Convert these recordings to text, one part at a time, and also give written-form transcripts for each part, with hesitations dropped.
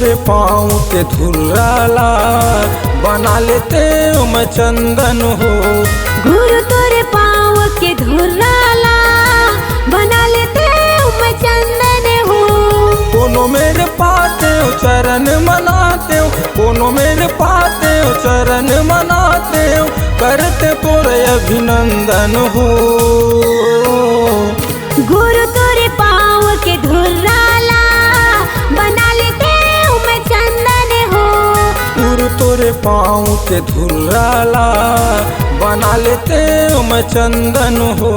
तोरे पाँव के धुर्राला बना लेते मैं चंदन हो। गुरु तोरे पाँव के धुर्राला बना लेते मैं चंदन हो। कोनो मेरे पाते चरण मनाते हो, कोनो मेरे पाते चरण मनाते हो, करते तोरे अभिनंदन हो। गुरु तोरे पाँव के धुर्राला बना लेते मैं चंदन हो। गुरु तोरे पाँव के धुर्राला बना लेते मैं चंदन हो।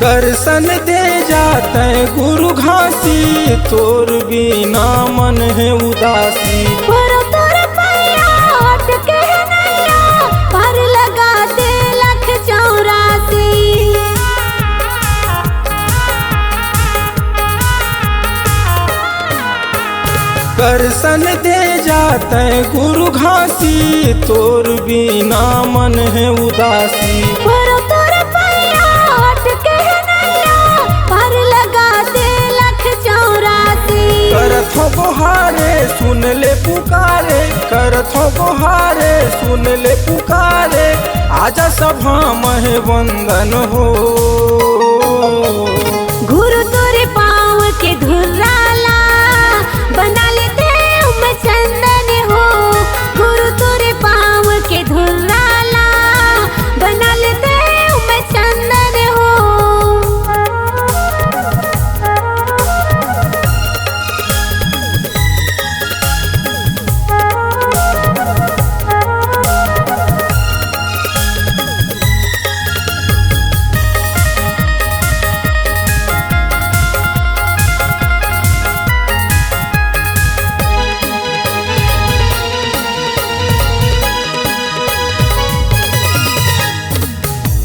दर्शन दे जाते गुरु घासी, तोर बिना मन है उदासी। गुरु तोरे पैया हट के नैया पार लगा दे 184। दर्शन दे जाते गुरु घासी, तोर बिना मन है उदासी। गुरु तोरे पैया हट के नैया पार लगा दे 184। करत हो गोहारे सुन ले पुकारे, करत हो गोहारे सुन ले पुकारे, आजा सभा महे वंदन हो। गुरु तोरे पाँव के धुर्राला बना लेते मैं चंदन हो। गुरु तोरे पाँव के धुर्राला बना लेते मैं चंदन हो।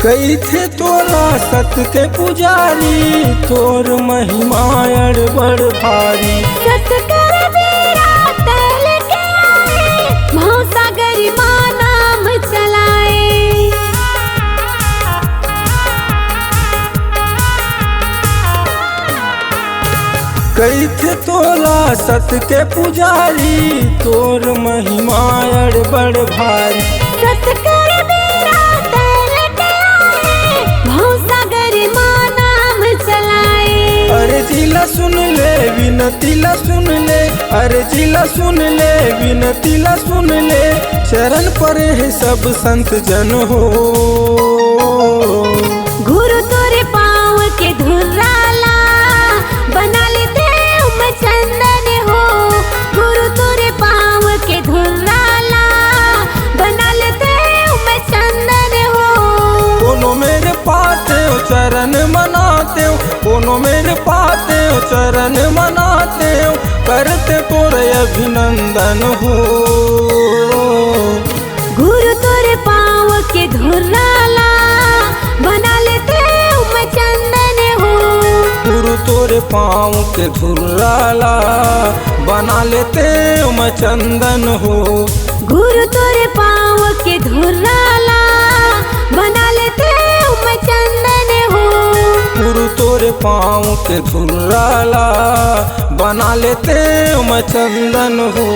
कई थे तोरा सत के पुजारी, तोर महिमा बड़ भारी। सत कर वीरा तैल के आए, भवसागर माँ नाम चलाए। कई थे तोरा सत के पुजारी, तोर महिमा बड़ भारी। सत कर वीरा तैल के आए, भवसागर माँ नाम चलाए। अरे जिला सुन ले विनतीला सुन ले, अरे जिला सुन ले विनतीला सुन ले, चरण पर है सब संत जन हो। गुरु तोरे पाँव के धुर्राला बना लेते मैं चंदन हो। गुरु तोरे पाँव के धुर्राला बना लेते मैं चंदन हो। कोनो मेरे पाते चरण मनाते हो, कोनो मेरे पाते चरण मनाते हो, करते तोरे अभिनंदन हो। गुरु तोरे पाँव के धुर्राला बना लेते मैं चंदन हो। गुरु तोरे पाँव के धुर्राला बना लेते मैं चंदन हो। गुरु तोरे पाँव के धुर्राला बना लेते मैं चंदन हो। गुरु तोरे पाँव के धुर्राला बना लेते मैं चंदन हो।